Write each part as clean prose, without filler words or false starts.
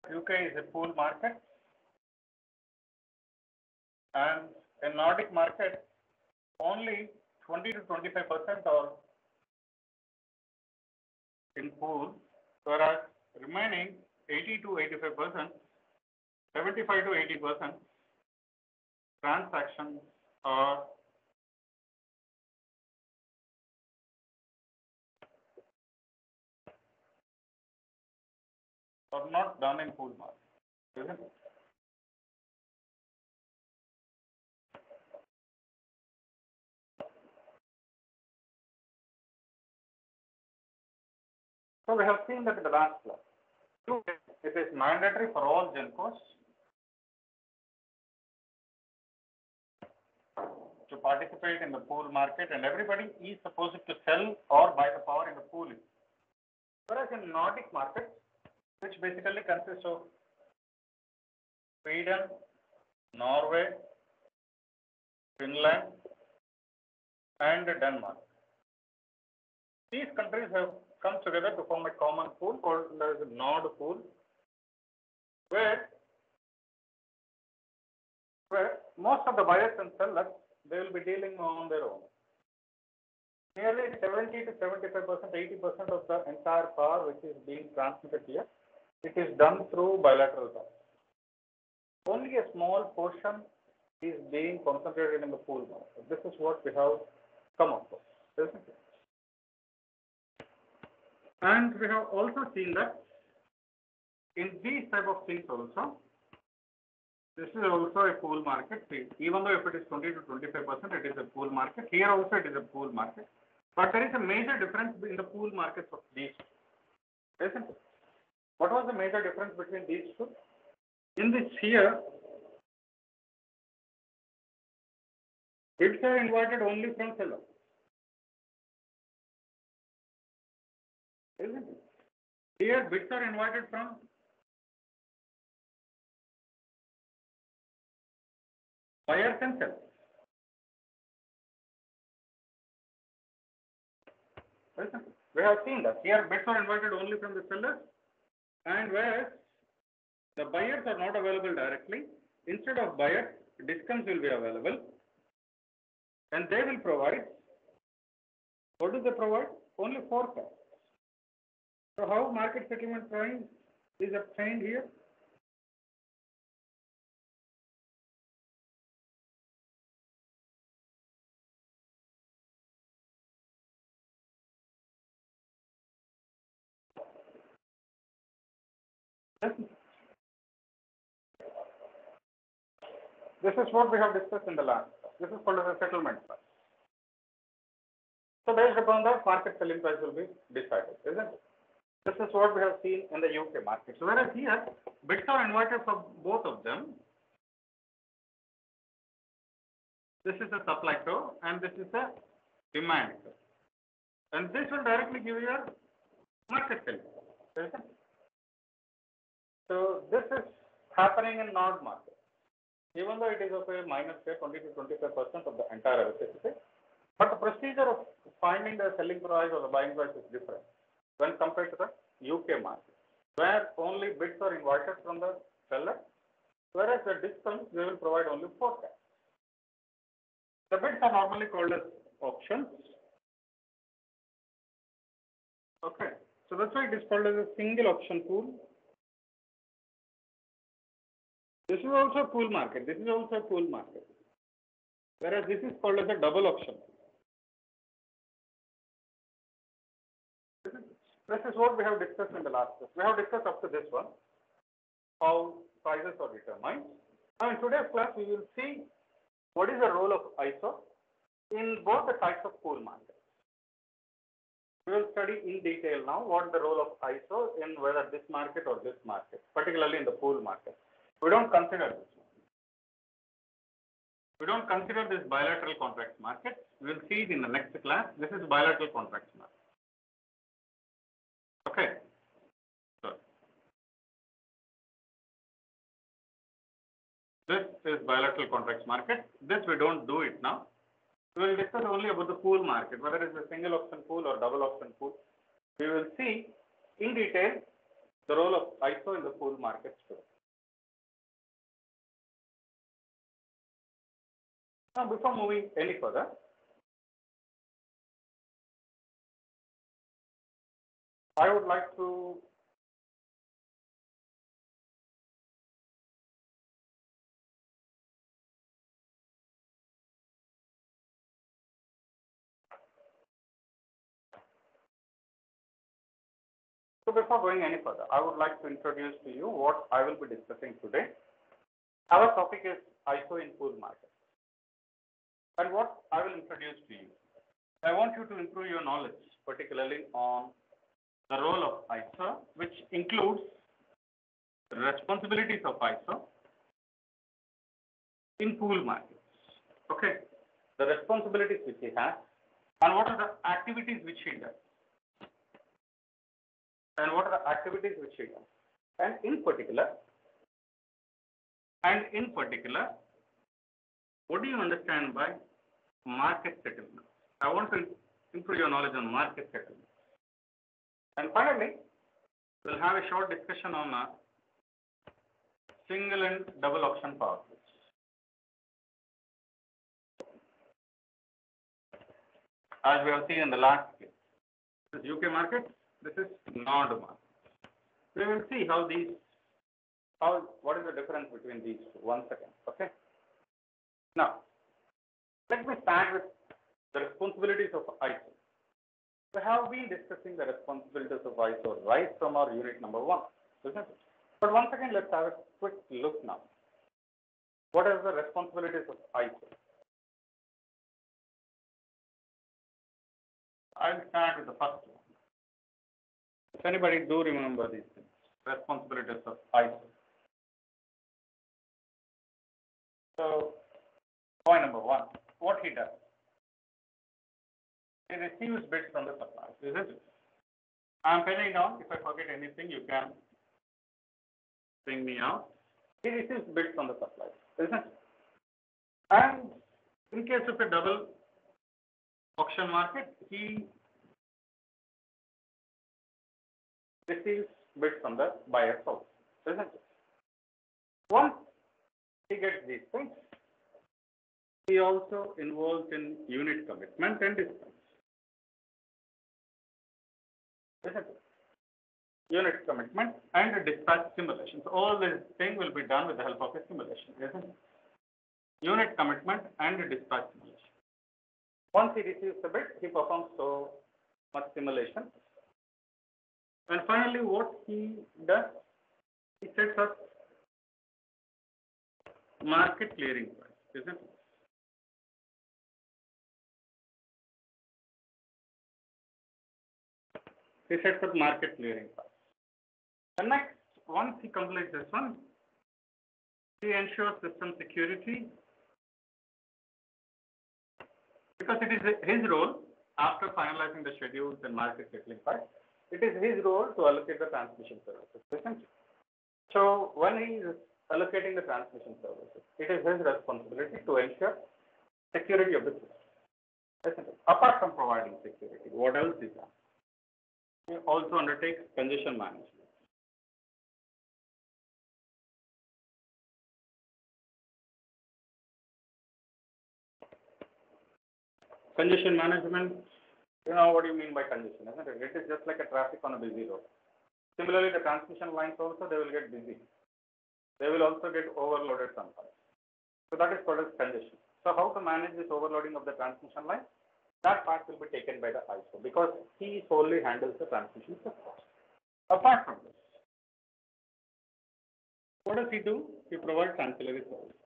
UK is a pool market, and in Nordic market, only 20 to 25% are in pool, whereas remaining 80 to 85%, 75 to 80% transactions are not done in pool market, isn't it? So we have seen that in the last class. It is mandatory for all GenCos to participate in the pool market, and everybody is supposed to sell or buy the power in the pool. Whereas in Nordic market, which basically consists of Sweden, Norway, Finland, and Denmark. These countries have come together to form a common pool called as Nord pool, where most of the buyers and sellers, they will be dealing on their own. Nearly 70 to 75%, 80% of the entire power which is being transmitted here, it is done through bilateral talks. Only a small portion is being concentrated in the pool market. This is what we have come up with, isn't it? And we have also seen that in these type of things also, this is also a pool market. Even though if it is 20 to 25%, it is a pool market. Here also it is a pool market. But there is a major difference in the pool markets of these two, isn't it? What was the major difference between these two? In this here, bids are invited only from seller, isn't it? Here bids are invited from buyers and sellers. We have seen that here bids are invited only from the sellers, and where the buyers are not available directly. Instead of buyers, discounts will be available, and they will provide. What do they provide? Only forecast. So how market settlement price is obtained here? This is what we have discussed in the last class. This is called as a settlement price. So based upon that, market selling price will be decided, isn't it? This is what we have seen in the UK market. So whereas here, bids are invited for both of them. This is a supply curve and this is a demand curve. And this will directly give you your market selling price, isn't it? So this is happening in Nord market. Even though it is of a minus 20 to 25% of the entire electricity, but the procedure of finding the selling price or the buying price is different when compared to the UK market, where only bids are invited from the seller, whereas the discounts they will provide only forecast. The bids are normally called as auctions. Okay, so that's why it is called as a single auction pool. This is also a pool market. This is also a pool market, whereas this is called as a double auction. This is what we have discussed in the last class. We have discussed up to this one, how prices are determined. Now in today's class, we will see what is the role of ISO in both the types of pool markets. We will study in detail now what is the role of ISO in whether this market or this market, particularly in the pool market. We don't consider this one. We don't consider this bilateral contracts market. We will see it in the next class. This is bilateral contracts market. Okay. So this is bilateral contracts market. This we don't do it now. We will discuss only about the pool market, whether it is a single auction pool or double auction pool. We will see in detail the role of ISO in the pool market today. Now, before moving any further, I would like to before going any further, I would like to introduce to you what I will be discussing today. Our topic is ISO in pool market. And what I will introduce to you, I want you to improve your knowledge, particularly on the role of ISO, which includes the responsibilities of ISO in pool markets. Okay, the responsibilities which he has, and what are the activities which he does. And what are the activities which he does? And in particular, what do you understand by market settlement? I want to improve your knowledge on market settlement. And finally, we'll have a short discussion on single and double auction power pools. As we have seen in the last case, this is UK market, this is Nord market. We will see what is the difference between these two. 1 second, okay? Now, let me start with the responsibilities of ISO. We have been discussing the responsibilities of ISO right from our unit number 1, isn't it? But once again, let's have a quick look now. What are the responsibilities of ISO? I'll start with the first one. If anybody do remember these things, responsibilities of ISO. So, point number 1, what he does. He receives bids from the suppliers, isn't it? I'm penning down. If I forget anything, you can bring me out. He receives bids from the suppliers, isn't it? And in case of a double auction market, he receives bids from the buyers also, isn't it? Once he gets these things, he also involved in unit commitment and dispatch. Isn't it? Unit commitment and dispatch simulations. All this thing will be done with the help of a simulation, isn't it? Unit commitment and dispatch simulation. Once he receives the bid, he performs so much simulation. And finally, what he does, he sets up market clearing price, isn't it? He sets up market clearing price. And next, once he completes this one, he ensures system security, because it is his role after finalizing the schedules and market settling price. It is his role to allocate the transmission services, isn't it? So when he is allocating the transmission services, it is his responsibility to ensure security of the system, isn't it? Apart from providing security, what else is that? He also undertakes congestion management. Congestion management, you know what do you mean by congestion, isn't it? It is just like a traffic on a busy road. Similarly, the transmission lines also, they will get busy. They will also get overloaded sometimes. So that is called as congestion. So how to manage this overloading of the transmission line? That part will be taken by the ISO because he solely handles the transmission system. Apart from this, what does he do? He provides ancillary services.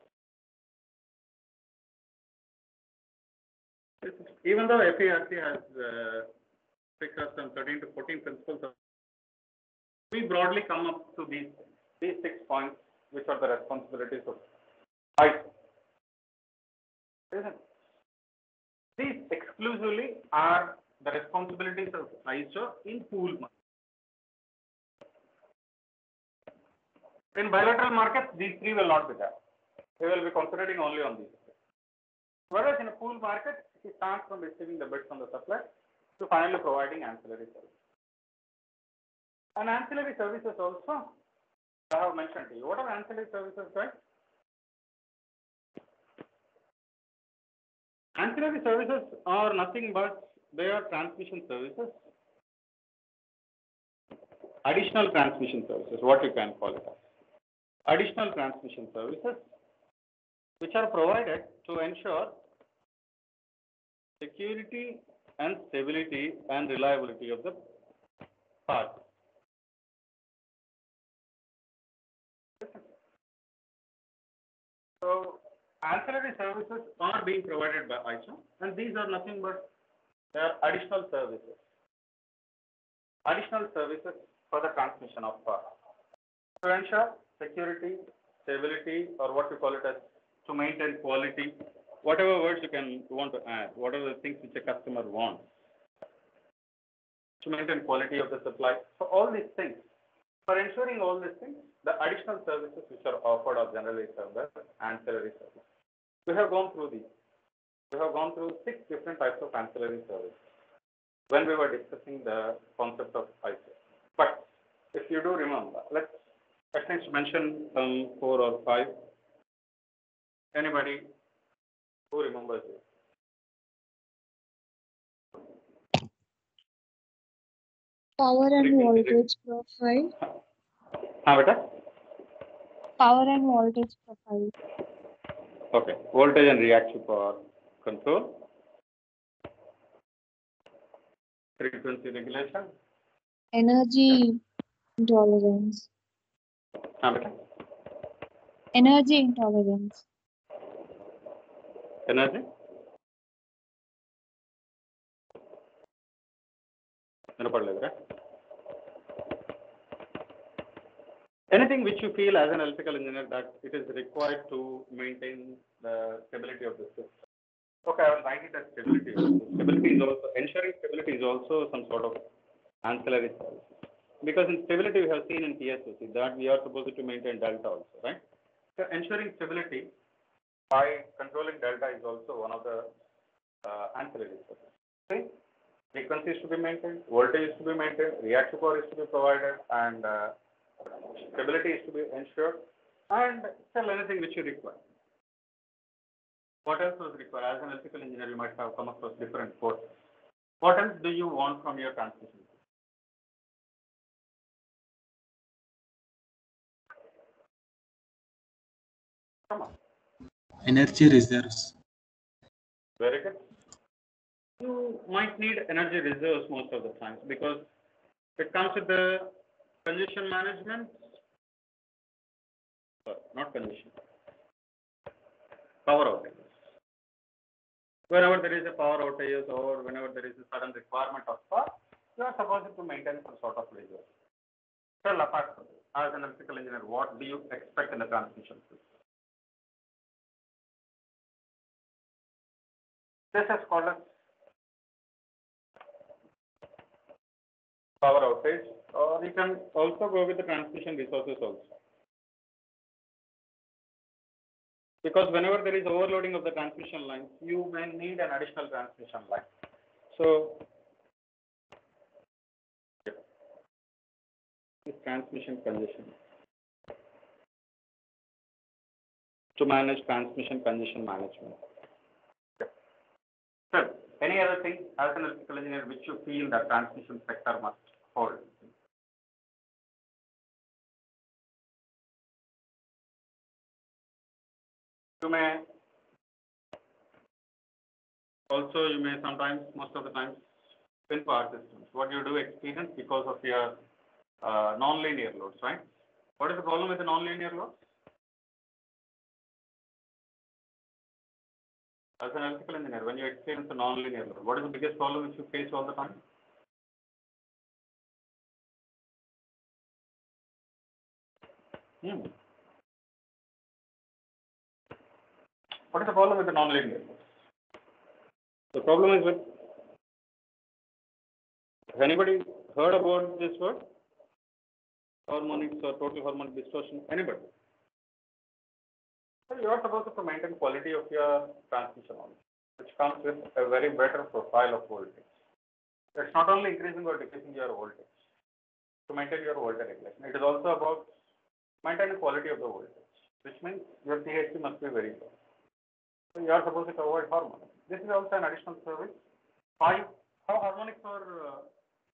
Even though FERC has picked up some 13 to 14 principles, we broadly come up to these 6 points, which are the responsibilities of ISO. Isn't it? These exclusively are the responsibilities of ISO in pool market. In bilateral markets, these 3 will not be there. They will be concentrating only on these 3. Whereas in a pool market, he starts from receiving the bids from the supplier to finally providing ancillary services. And ancillary services also, I have mentioned to you. What are ancillary services, guys? Ancillary services are nothing but they are transmission services, additional transmission services, what you can call it as. Additional transmission services which are provided to ensure security and stability and reliability of the path. So ancillary services are being provided by ISO, and these are nothing but they are additional services. Additional services for the transmission of power to ensure security, stability, or what you call it as to maintain quality, whatever words you want to add, whatever the things which a customer wants to maintain quality of the supply. So all these things, for ensuring all these things, the additional services which are offered are generally termed as ancillary services. We have gone through these. We have gone through 6 different types of ancillary services when we were discussing the concept of ISO. But if you do remember, let's at least mention some 4 or 5. Anybody who remembers it? Power and voltage profile. Power and voltage profile. Okay. Voltage and reactive power control. Frequency regulation. Energy intolerance. Energy intolerance. Energy? Anything which you feel as an electrical engineer that it is required to maintain the stability of the system. Okay, I will write it as stability. Stability is also, ensuring stability is also some sort of ancillary service. Because in stability we have seen in TSOC that we are supposed to maintain delta also, right? So ensuring stability by controlling delta is also one of the ancillary services. See? Frequency is to be maintained, voltage is to be maintained, reactive power is to be provided, and stability is to be ensured, and sell anything which you require. What else was required? As an electrical engineer, you might have come across different courses. What else do you want from your transmission? Come on. Energy reserves. Very good. You might need energy reserves most of the times because it comes with the congestion management. Sorry, not congestion. Power outages. Whenever there is a power outage or whenever there is a sudden requirement of power, you are supposed to maintain some sort of reserve. Tell apart from this, as an electrical engineer, what do you expect in the transmission system? This is called as power outage, or you can also go with the transmission resources also. Because whenever there is overloading of the transmission lines, you may need an additional transmission line. So, this transmission congestion. To manage transmission congestion management. So, any other thing as an electrical engineer which you feel that transmission sector must hold? You may also, you may sometimes, most of the times, spin power systems. What you do experience because of your non-linear loads, right? What is the problem with the non-linear loads? As an electrical engineer, when you experience a non-linear load, what is the biggest problem which you face all the time? What is the problem with the non-linear loads? The problem is with, has anybody heard about this word? Harmonics or total harmonic distortion? Anybody? So you are supposed to maintain quality of your transmission only, which comes with a very better profile of voltage. It's not only increasing or decreasing your voltage. to maintain your voltage regulation. It is also about maintaining quality of the voltage, which means your THC must be very low. So you are supposed to avoid harmonics. This is also an additional service. 5. How harmonics are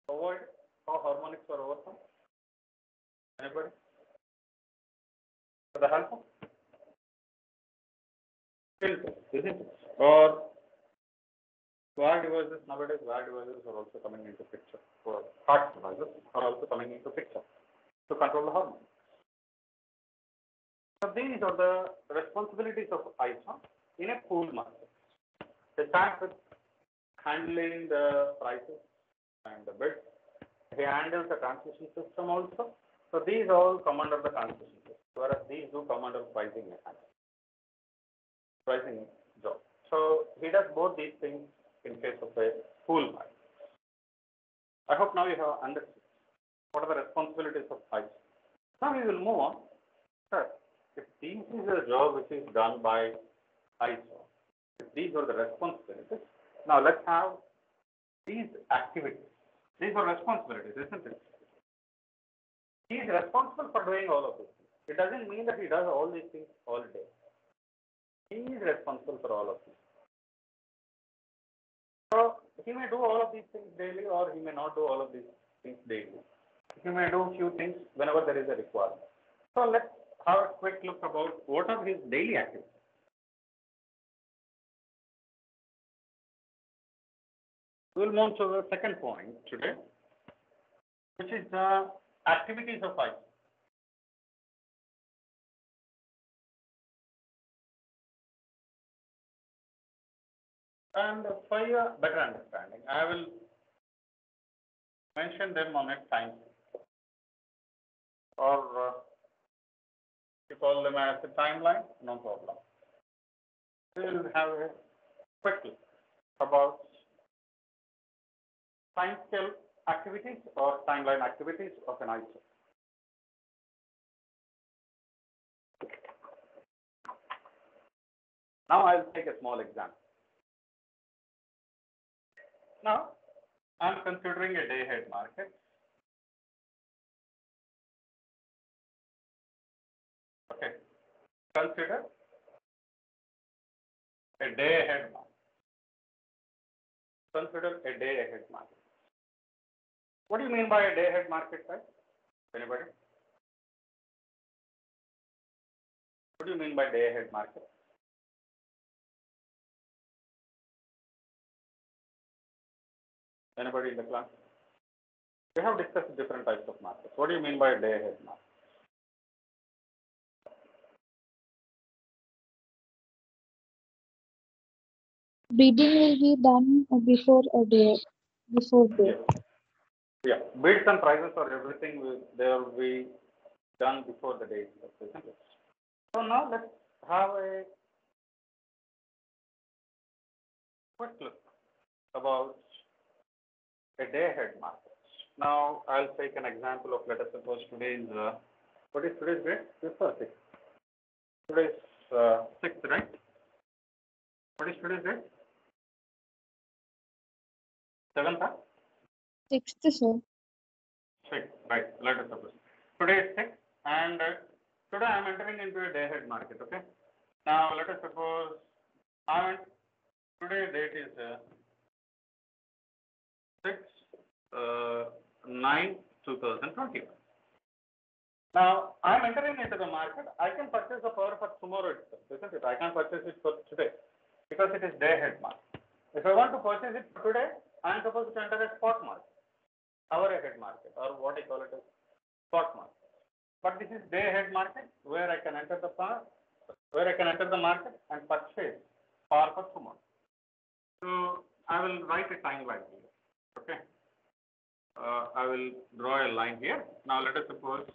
avoided? How harmonics are overcome? Anybody? For the help? Filters, isn't it? Or wire devices, nowadays wire devices are also coming into picture. Or hard devices are also coming into picture to control the harmonics. So these are the responsibilities of ISO in a pool market. They start with handling the prices and the bids. He handles the transmission system also. So these all come under the transmission system, whereas these do come under pricing mechanism, pricing job. So he does both these things in case of a pool market. I hope now you have understood what are the responsibilities of ISO. Now we will move on. Sir, if this is a job which is done by ISO, if these are the responsibilities, now let's have these activities. These are responsibilities, isn't it? He is responsible for doing all of this. It doesn't mean that he does all these things all day. He is responsible for all of this. So he may do all of these things daily, or he may not do all of these things daily. He may do few things whenever there is a requirement. So let's have a quick look about what are his daily activities. We will move to the second point today, which is the activities of ISO. And for your better understanding, I will mention them on a time, or you call them as a timeline, no problem. We will have a quick look about time scale activities or timeline activities of an ISO. Now I'll take a small example. Now I'm considering a day ahead market. Okay, consider a day ahead market. Consider a day ahead market. What do you mean by a day ahead market, right? Anybody? What do you mean by day ahead market? Anybody in the class? We have discussed different types of markets. What do you mean by a day ahead market? Bidding will be done before a day, before day. Yeah. Bids and prices or everything they will be done before the date, isn't it? So now let's have a quick look about a day ahead market. Now I'll take an example of, let us suppose today is what is today's date? 5th or 6th? Today is 6th, right? What is today's date? 7th, huh? 6th, sir. 6th, right. Let us suppose. Today is 6th, and today I am entering into a day ahead market, okay? Now let us suppose today's date is 6/9/2021. Now I am entering into the market. I can purchase the power for tomorrow itself, isn't it? I can purchase it for today because it is day ahead market. If I want to purchase it for today, I am supposed to enter a spot market, hour ahead market, or what I call it as spot market. But this is day ahead market where I can enter the power, where I can enter the market and purchase power for tomorrow. So I will write a timeline here. Okay. I will draw a line here. Now let us suppose.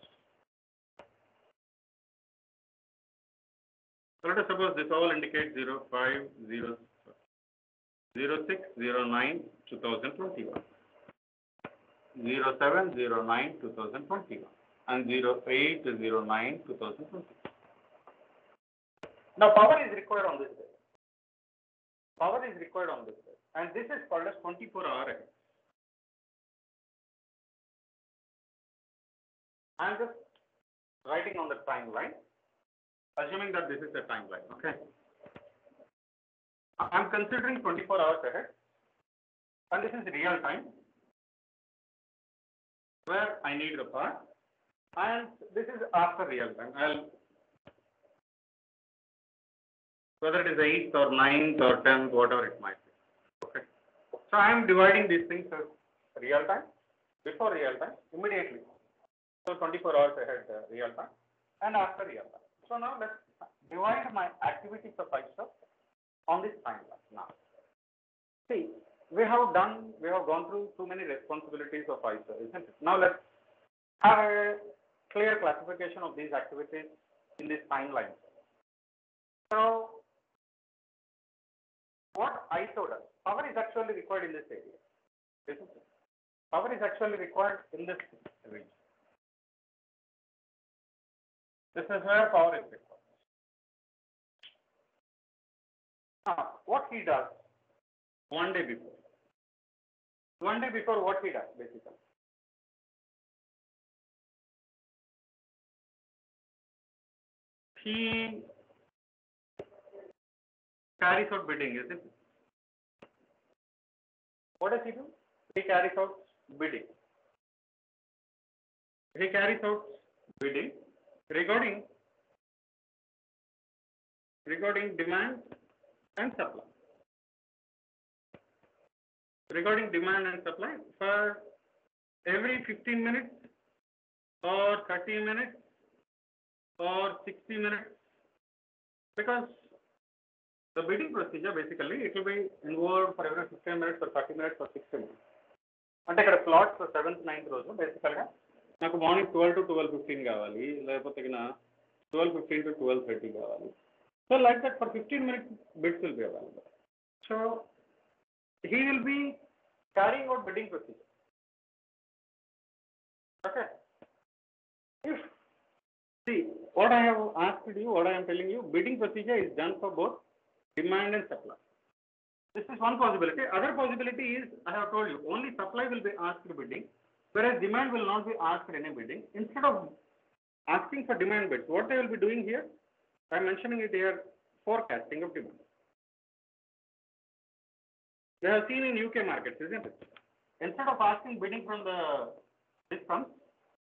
Let us suppose this all indicates 05/06/09/2021, 07/09/2021, and 08/09/2021. Now power is required on this day. Power is required on this day, and this is called as 24-hour ahead. I'm just writing on the timeline, assuming that this is the timeline. Okay. I'm considering 24 hours ahead, and this is real time, where I need the part, and this is after real time. Whether it is 8th or 9th or 10th, whatever it might be. Okay. So I am dividing these things as real time, before real time, immediately. So 24 hours ahead real time, and after real time. So now let's divide my activities of ISO on this timeline now. See, we have gone through too many responsibilities of ISO, isn't it? Now let's have a clear classification of these activities in this timeline. So what ISO does, power is actually required in this area, isn't it? Power is actually required in this region. This is where power is required. Now, what he does one day before what he does basically? He carries out bidding, isn't it? What does he do? He carries out bidding. He carries out bidding regarding demand and supply. Regarding demand and supply for every 15 minutes or 30 minutes or 60 minutes, because the bidding procedure basically it will be involved for every 15 minutes or 30 minutes or 60 minutes. అంటే ఇక్కడ slots 7th 9th రోజు బేసికల్గా నాకు morning 12 to 12:15 కావాలి, లేకపోతే 12:15 to 12:30 కావాలి. So like that for 15 minutes bids will be available. So he will be carrying out bidding procedure. Okay. If see what I have asked you, what I am telling you, bidding procedure is done for both demand and supply. This is one possibility. Other possibility is, I have told you, only supply will be asked bidding, whereas demand will not be asked any bidding. Instead of asking for demand bids, what they will be doing here, I am mentioning it here, forecasting of demand. They have seen in UK markets, isn't it? Instead of asking bidding from the systems,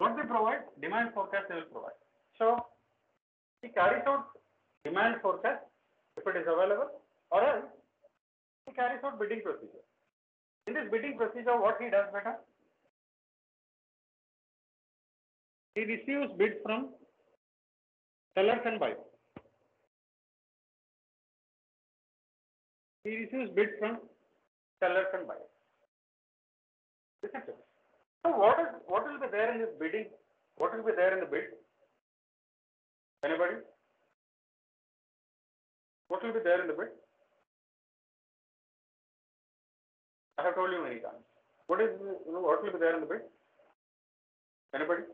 what they provide, demand forecast they will provide. So he carries out demand forecast if it is available, or else he carries out bidding procedure. In this bidding procedure, what he does better? He receives bids from sellers and buyers. He receives bids from sellers and buyers. Isn't it? So what will be there in this bidding? What will be there in the bid? Anybody? What will be there in the bid? I have told you many times. What will be there in the bid? Anybody?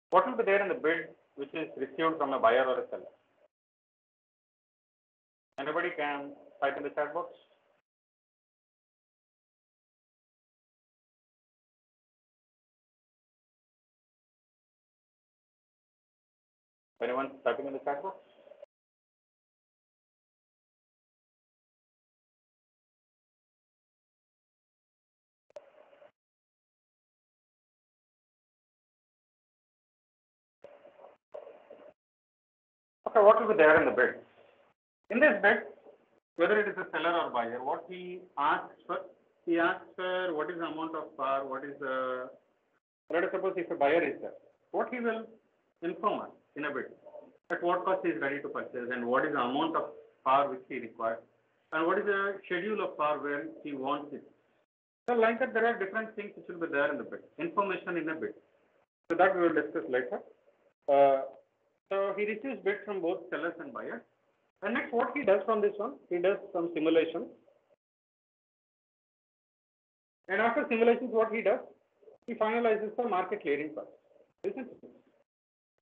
What will be there in the bid which is received from a buyer or a seller? Anybody can type in the chat box. Anyone typing in the chat box? Okay, what will be there in the bid? In this bid, whether it is a seller or buyer, what he asks for what is the amount of power, what is the, let us suppose if a buyer is there, what he will inform us in a bid, at what cost he is ready to purchase and what is the amount of power which he requires and what is the schedule of power where he wants it. So like that there are different things which will be there in the bid, information in a bid. So that we will discuss later. So he receives bids from both sellers and buyers. And next what he does from this one, he does some simulation. And after simulations what he does, he finalizes the market clearing price. Isn't it?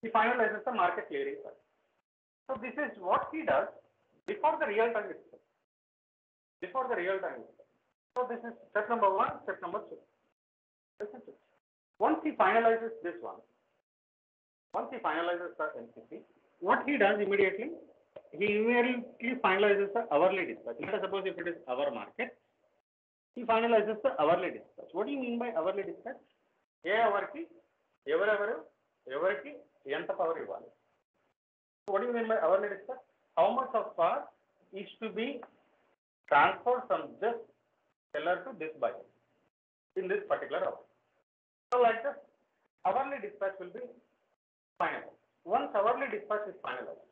He finalizes the market clearing price. So this is what he does before the real time itself. Before the real time itself. So this is step number 1, step number 2. Isn't it? Once he finalizes this one, once he finalizes the MCP, what he does immediately, he immediately finalizes the hourly dispatch. Let us suppose if it is hour market, he finalizes the hourly dispatch. What do you mean by hourly dispatch? ఏ అవర్కి ఎవరికి ఎంత power ఇవ్వాలి. What do you mean by hourly dispatch? How much of power is to be transferred from this seller to this buyer in this particular hour. So like this, hourly dispatch will be finalized. Once hourly dispatch is finalized,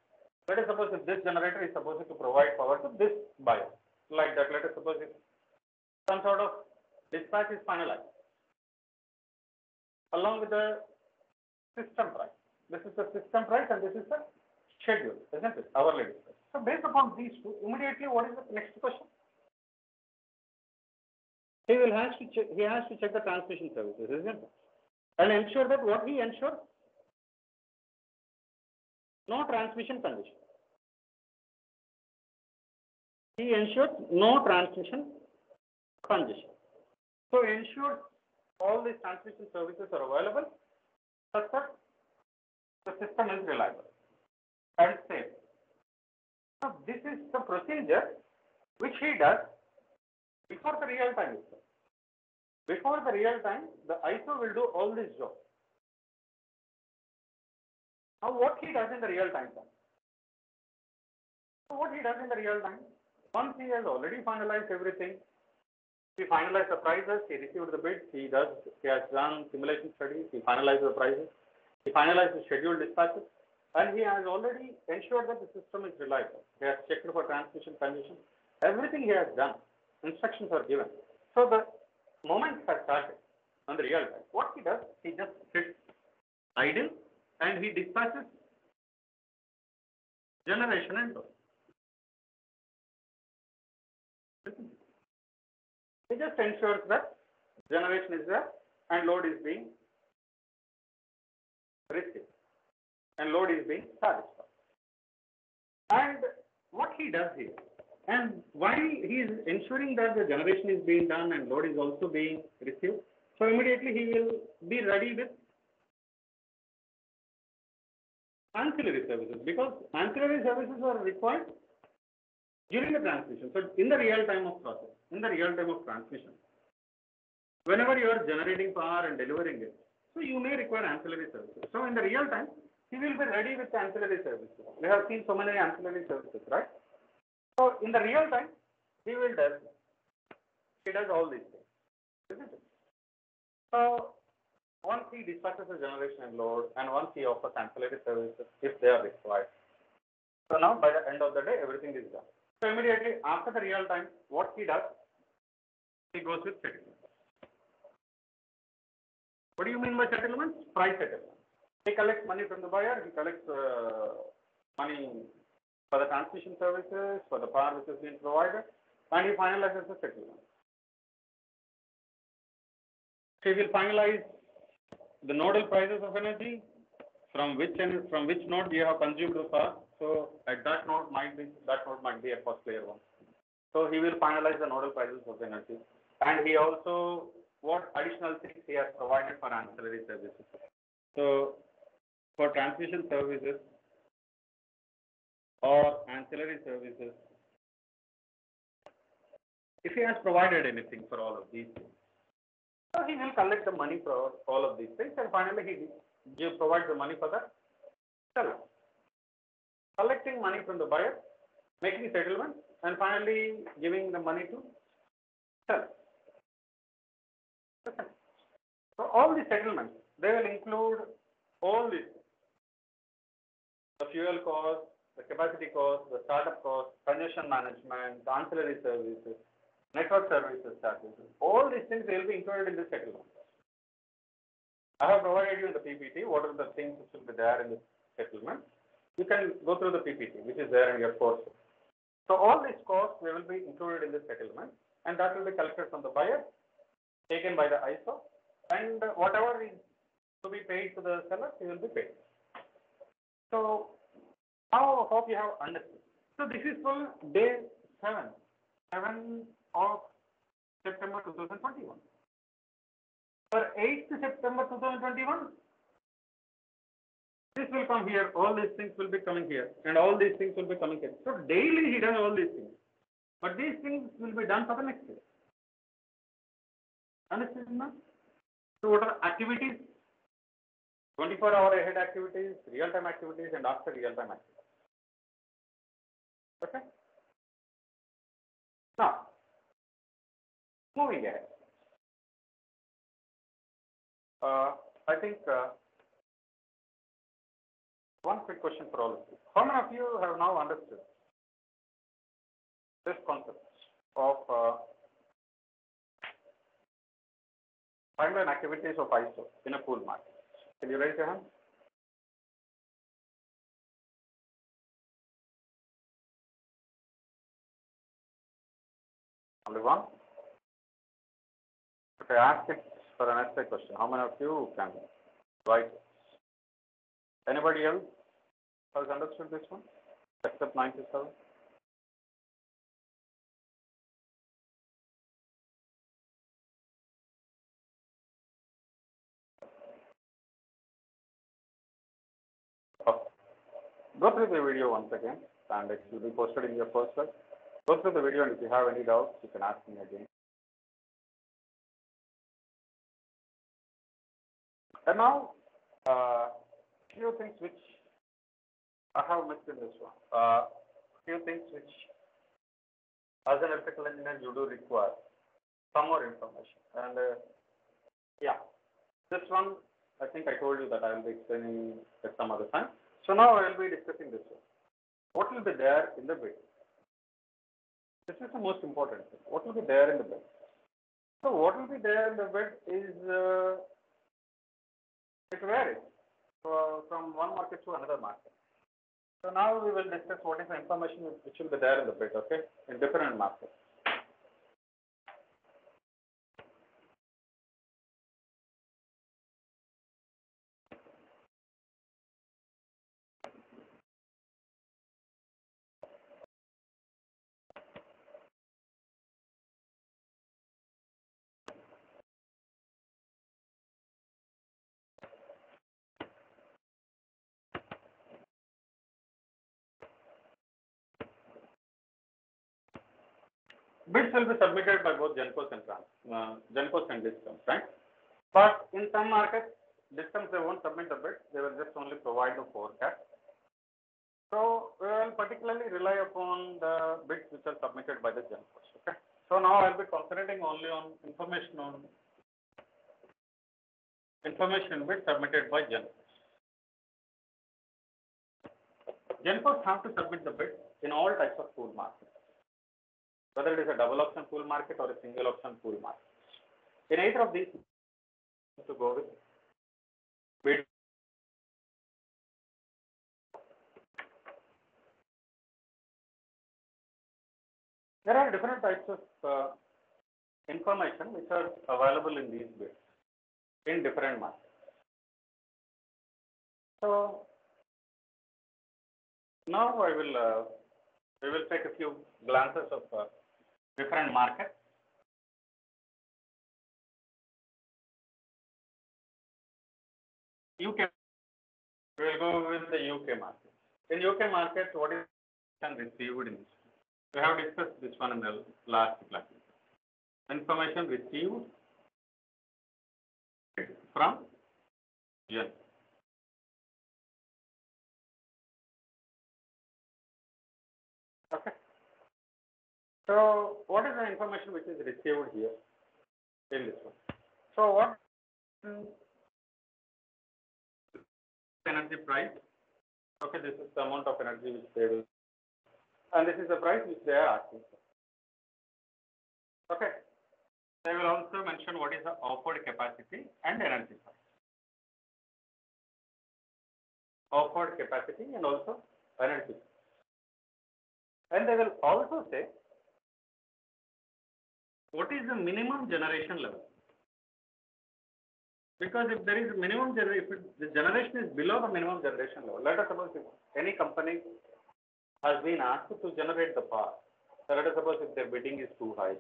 let us suppose if this generator is supposed to provide power to this buyer, like that, let us suppose if some sort of dispatch is finalized along with the system price. This is the system price and this is the schedule, isn't it? Hourly dispatch. So based upon these two, immediately what is the next question? He has to check the transmission services, isn't it? And ensure that what he ensures? No transmission condition. He ensures no transmission condition. So ensure all these transmission services are available such that the system is reliable and safe. So this is the procedure which he does before the real time itself. Before the real time, the ISO will do all this job. Now what he does in the real time? So what he does in the real time? Once he has already finalized everything, he finalized the prices, he received the bids, he has done simulation studies, he finalized the prices, he finalized the scheduled dispatches, and he has already ensured that the system is reliable. He has checked for transmission conditions. Everything he has done. Instructions are given. So the moment has started on the real time. What he does, he just sits idle and he dispatches generation and load. He just ensures that generation is there and load is being received and load is being satisfied. And what he does here, and why he is ensuring that the generation is being done and load is also being received, so immediately he will be ready with ancillary services, because ancillary services are required during the transmission. So in the real time of process, in the real time of transmission, whenever you are generating power and delivering it, so you may require ancillary services. So in the real time, he will be ready with ancillary services. We have seen so many ancillary services, right? So in the real time, he does all these things, isn't it? So once he dispatches the generation and load, and once he offers ancillary services if they are required. So now by the end of the day, everything is done. So immediately after the real time, what he does, he goes with settlement. What do you mean by settlement? Price settlement. He collects money from the buyer, he collects money for the transmission services, for the power which has been provided, and he finalizes the settlement. So he will finalize the nodal prices of energy, from which node you have consumed the power. So at that node might be a cost layer one. So he will finalize the nodal prices of energy, and he also what additional things he has provided for ancillary services. So for transmission services or ancillary services, if he has provided anything for all of these things, so he will collect the money for all of these things, and finally he provides the money for the seller. Collecting money from the buyer, making settlement, and finally giving the money to seller. So all the settlements, they will include all these: the fuel cost, the capacity cost, the startup cost, congestion management, the ancillary services, network services charges. All these things will be included in the settlement. I have provided you in the PPT what are the things which will be there in the settlement. You can go through the PPT, which is there in your course. So all these costs they will be included in the settlement, and that will be collected from the buyer, taken by the ISO, and whatever is to be paid to the seller, he will be paid. So now I hope you have understood. So this is for day 7 of September 2021. For 8th September 2021, this will come here, all these things will be coming here, and all these things will be coming here. So daily he does all these things, but these things will be done for the next day. Understand now? So what are activities? 24-hour ahead activities, real-time activities, and after real-time activities. Okay? Now, moving ahead. I think one quick question for all of you. How many of you have now understood this concept of timeline activities of ISO in a pool market? Can you raise your hand? Only one? If I ask it for an essay question, how many of you can write it? Anybody else has understood this one except 97? Okay. Go through the video once again, and it will be posted in your coursework. Go through the video, and if you have any doubts, you can ask me again. And now, few things which I have missed in this one. Few things which, as an electrical engineer, you do require some more information. And yeah, this one, I think I told you that I will be explaining at some other time. So now I will be discussing this one. What will be there in the bid? This is the most important thing. What will be there in the bid? So what will be there in the bid is, it varies from one market to another market. So now we will discuss what is the information which will be there in the bid, okay, in different markets. Bids will be submitted by both GENCOs and DISCOMs, right? But in some markets, DISCOMs, they won't submit the bid, they will just only provide the forecast. So we will particularly rely upon the bids which are submitted by the GENCOs, okay? So now I will be concentrating only on information bids submitted by GENCOs. GENCOs have to submit the bid in all types of pool markets, whether it is a double option pool market or a single option pool market. In either of these, to go with bid. There are different types of information which are available in these bids in different markets. So now we will take a few glances of different markets. UK, we will go with the UK market. In UK market, what is received in this? We have discussed this one in the last class. Information received from GEN. Okay. So what is the information which is received here in this one? So what energy price? Okay, this is the amount of energy which they will, and this is the price which they are asking for. Okay. They will also mention what is the offered capacity and energy price. Offered capacity and also energy. And they will also say what is the minimum generation level. Because if there is minimum generation, if the generation is below the minimum generation level, let us suppose if any company has been asked to generate the power. So let us suppose if their bidding is too high,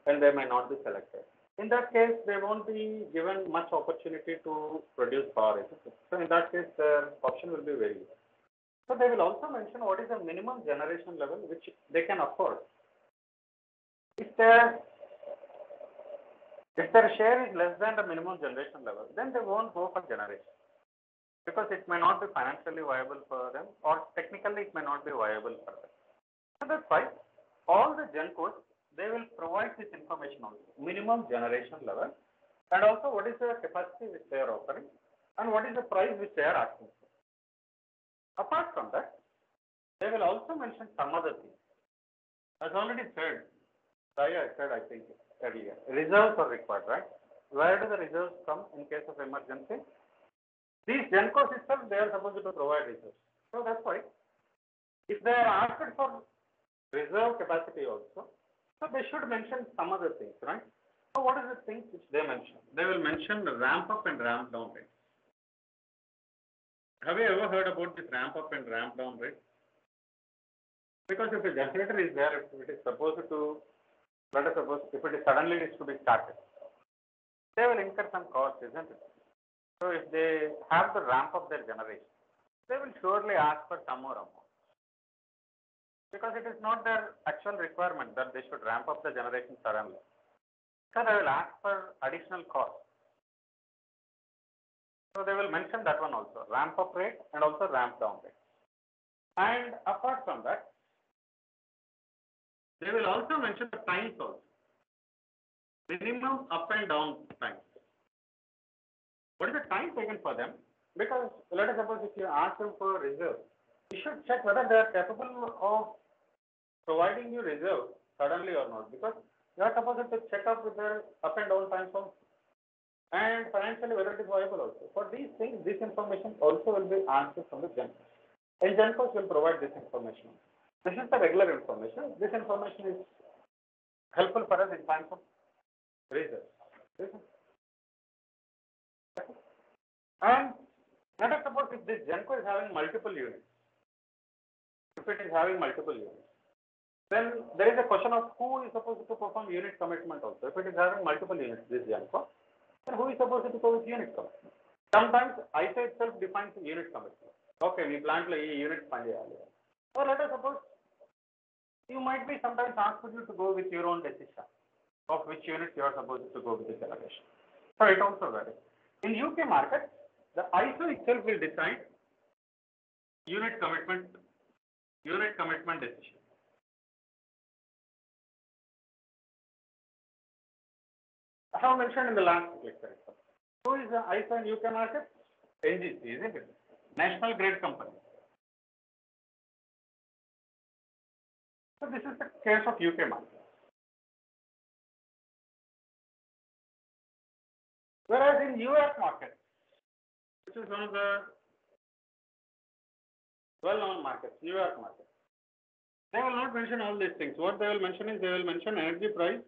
then they may not be selected. In that case, they won't be given much opportunity to produce power. So in that case, their option will be very low. So they will also mention what is the minimum generation level which they can afford. If their share is less than the minimum generation level, then they won't go for generation because it may not be financially viable for them, or technically it may not be viable for them. So that's why all the GenCos, they will provide this information also, minimum generation level, and also what is the capacity which they are offering, and what is the price which they are asking for. Apart from that, they will also mention some other things. As already said, I think earlier, reserves are required, right? Where do the reserves come in case of emergency? These GenCos itself, they are supposed to provide reserves. So that's why, if they are asked for reserve capacity also, so they should mention some other things, right? So what is the things which they mention? They will mention the ramp up and ramp down rate. Have you ever heard about this ramp up and ramp down rate? Because if a generator is there, if it is supposed to, let us suppose, if it is suddenly is to be started, they will incur some cost, isn't it? So if they have to ramp up their generation, they will surely ask for some more amount. Because it is not their actual requirement that they should ramp up the generation suddenly. So they will ask for additional cost. So they will mention that one also, ramp up rate and also ramp down rate. And apart from that, they will also mention the times also. Minimum up and down times. What is the time taken for them? Because let us suppose if you ask them for reserve, you should check whether they are capable of providing you reserve suddenly or not. Because you are supposed to check up with their up and down times also, and financially whether it is viable also. For these things, this information also will be asked from the GenCos. And GenCos will provide this information. This is the regular information. This information is helpful for us in times of reserve. And let us suppose if this GenCo is having multiple units. If it is having multiple units, then there is a question of who is supposed to perform unit commitment also. If it is having multiple units, this GenCo, then who is supposed to go with unit commitment? Sometimes ISO itself defines unit commitment. Okay, we plan to unit fund. Or let us suppose you might be sometimes asked you to go with your own decision of which unit you are supposed to go with this allocation. So it also varies. In UK market, the ISO itself will decide unit commitment decision. I have mentioned in the last lecture. Who is the ISO in UK market? NGC, isn't it? National Grid Company. So this is the case of UK market. Whereas in US market, which is one of the well-known markets, New York market, they will not mention all these things. What they will mention is they will mention energy price.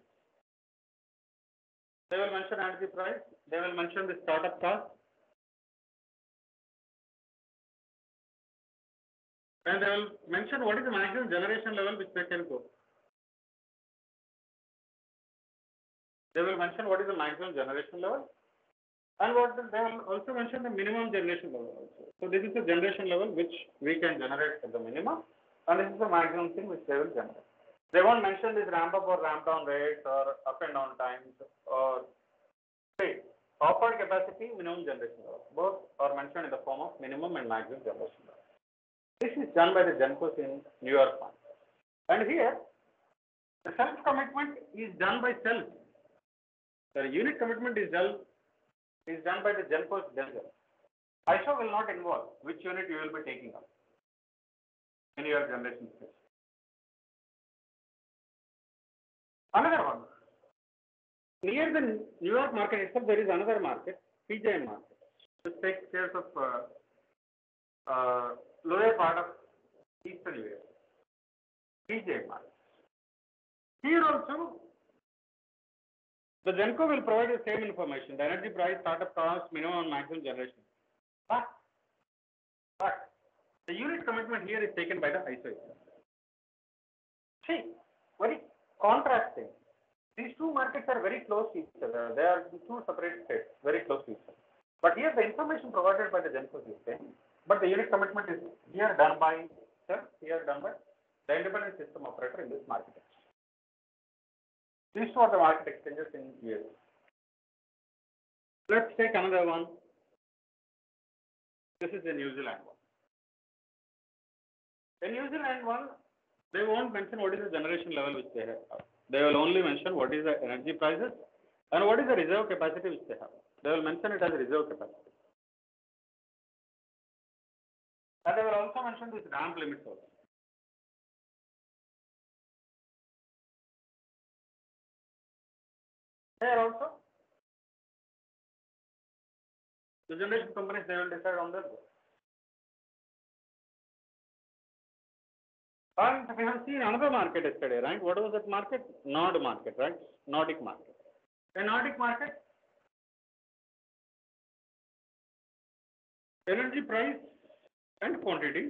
They will mention energy price. They will mention the startup cost. And they will mention what is the maximum generation level which they can go. They will mention what is the maximum generation level. And what they will also mention the minimum generation level also. So this is the generation level which we can generate at the minimum, and this is the maximum thing which they will generate. They won't mention this ramp up or ramp down rates or up and down times or say offered capacity, minimum generation level. Both are mentioned in the form of minimum and maximum generation level. This is done by the GenCos in New York market. And here, the self commitment is done by self. The unit commitment is done by the GenCos themselves. ISO will not involve which unit you will be taking up in your generation space. Another one. Near the New York market itself, there is another market, PJM market, which takes care of lower part of eastern US. PJM market. Here also, the GenCo will provide the same information, the energy price, startup cost, minimum and maximum generation. But the unit commitment here is taken by the ISO itself. See, very contrasting. These two markets are very close to each other. They are in two separate states, very close to each other. But here the information provided by the GENCOs is same. But the unit commitment is here done by the independent system operator in this market exchange. These two are the market exchanges in US. Let's take another one. This is the New Zealand one. In New Zealand one, they won't mention what is the generation level which they have. They will only mention what is the energy prices and what is the reserve capacity which they have. They will mention it as reserve capacity. And they will also mention this ramp limits also. Here also, the generation companies, they will decide on their own. And we have seen another market yesterday, right? What was that market? Nord market, right? Nordic market. A Nordic market, energy price and quantity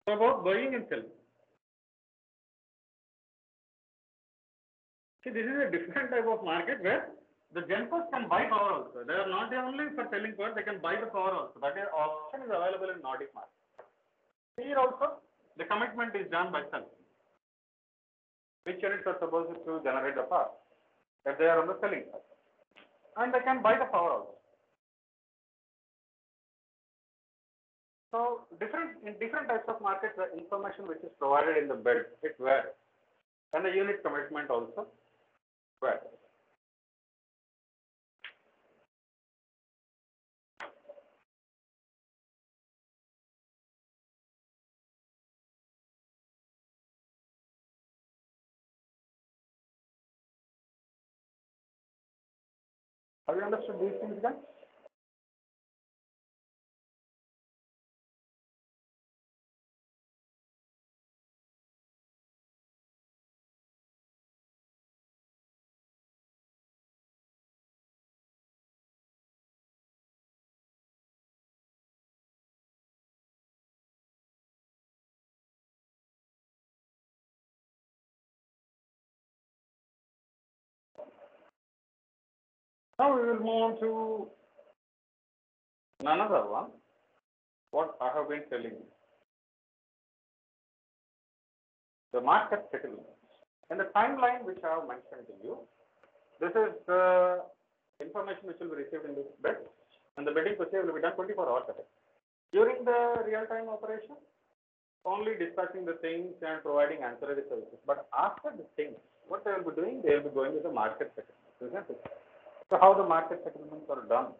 about buying and selling. See, this is a different type of market where the GENCOs can buy power also. They are not only for selling power, they can buy the power also. That option is available in Nordic market. Here also, the commitment is done by selling. Which units are supposed to generate the power if they are on the selling side. And they can buy the power also. So, in different types of markets, the information which is provided in the bid, it varies. And the unit commitment also varies. Have you understood these things, guys? Now we will move on to another one, what I have been telling you. The market settlement. In the timeline which I have mentioned to you, this is the information which will be received in this bid, and the bidding procedure will be done 24 hours a day. During the real-time operation, only dispatching the things and providing ancillary services. But after the things, what they will be doing, they will be going with the market settlement, isn't it? So how the market settlements are done?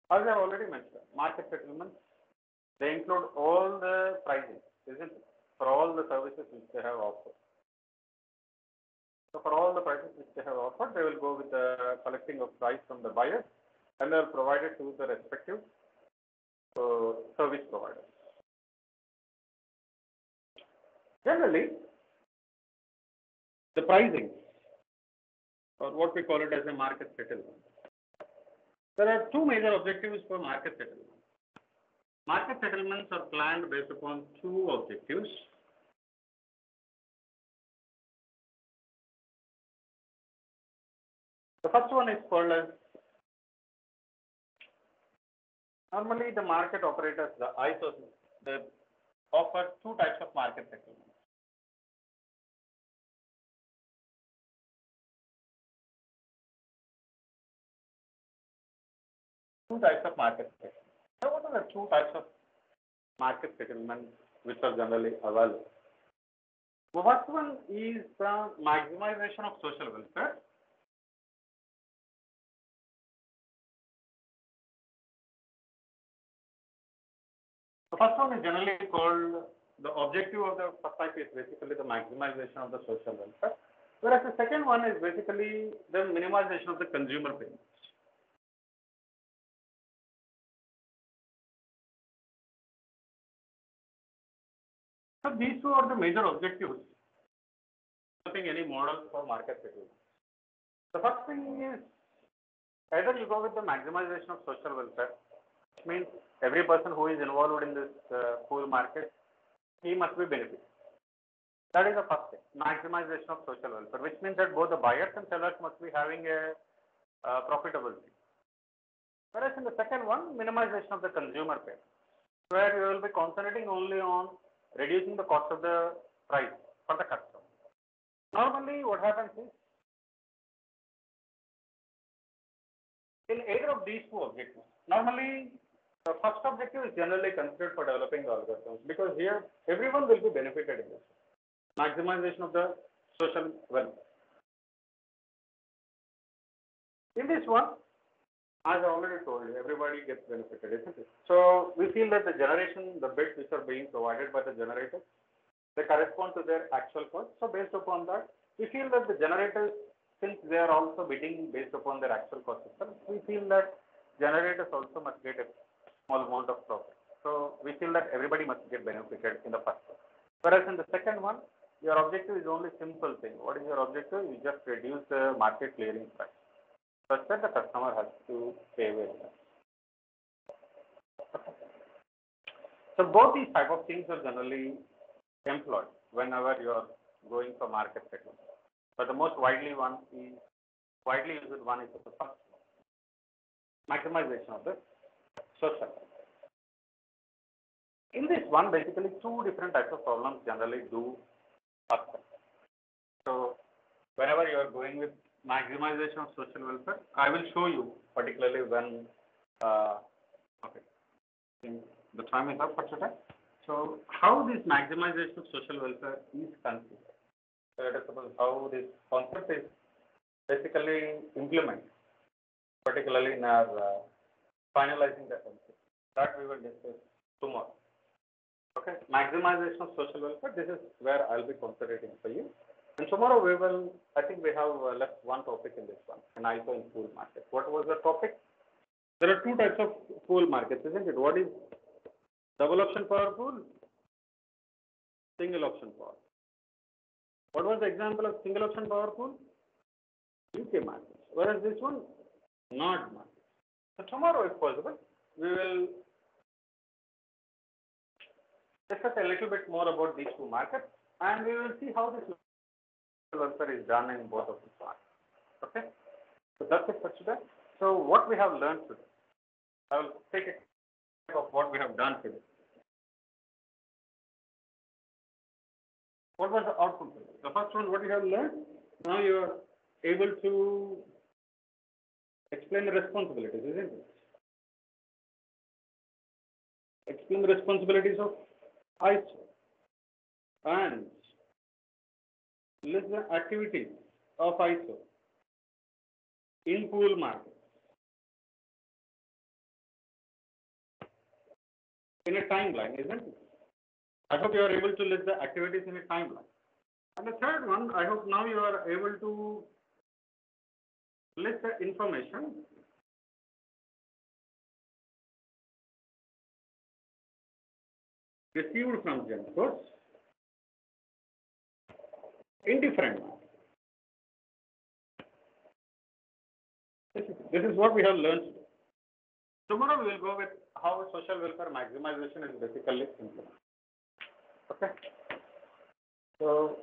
As I have already mentioned, market settlements, they include all the pricing, isn't it? For all the services which they have offered. So for all the prices which they have offered, they will go with the collecting of price from the buyers and they will provide it to the respective service providers. Generally, the pricing, or what we call it as a market settlement. There are two major objectives for market settlement. Market settlements are planned based upon two objectives. The first one is called as, normally the market operators, the ISOs, they offer two types of market settlements. Two types of market settlements. So what are the two types of market settlements which are generally available? The first one is the maximization of social welfare. The first one is generally called, the objective of the first type is basically the maximization of the social welfare, whereas the second one is basically the minimization of the consumer payments. So these two are the major objectives developing any model for market settlement. The first thing is either you go with the maximization of social welfare which means every person who is involved in this pool market, he must be benefited. That is the first thing, maximization of social welfare, which means that both the buyers and sellers must be having a profitability. Whereas in the second one, minimization of the consumer pay, where you will be concentrating only on reducing the cost of the price for the customer. Normally, what happens is, in either of these two objectives, normally the first objective is generally considered for developing the algorithms, because here everyone will be benefited in this. Maximization of the social welfare. In this one, as I already told you, everybody gets benefited, isn't it? So we feel that the generation, the bits which are being provided by the generators, they correspond to their actual cost. So based upon that, we feel that the generators, since they are also bidding based upon their actual cost itself, we feel that generators also must get a small amount of profit. So we feel that everybody must get benefited in the first one. Whereas in the second one, your objective is only simple thing. What is your objective? You just reduce the market clearing price, such that the customer has to pay very less. So both these type of things are generally employed whenever you are going for market segment. But the most widely used one is the first one, maximization of the social. In this one, basically two different types of problems generally do occur. So whenever you are going with maximization of social welfare, I will show you particularly when, okay, the time is up for today. So how this maximization of social welfare is considered. So let us suppose how this concept is basically implemented, particularly in our finalizing the concept. That we will discuss tomorrow. Okay, maximization of social welfare, this is where I'll be concentrating for you. And tomorrow we will, I think we have left one topic in this one, an ISO in pool market. What was the topic? There are two types of pool markets, isn't it? What is double option power pool? Single option power. What was the example of single option power pool? UK market. Whereas this one, not market. So tomorrow, if possible, we will discuss a little bit more about these two markets, and we will see how this welfare is done in both of these markets. Okay? So that's it for today. So what we have learned today, I will take a of what we have done today. What was the outcome today? The first one, what you have learned, now you are able to explain the responsibilities, isn't it? Explain the responsibilities of ISO and list the activities of ISO in pool market in a timeline, isn't it? I hope you are able to list the activities in a timeline. And the third one, I hope now you are able to list the information received from GenSource in different markets. This is what we have learned today. Tomorrow we will go with how social welfare maximization is basically implemented. Okay. So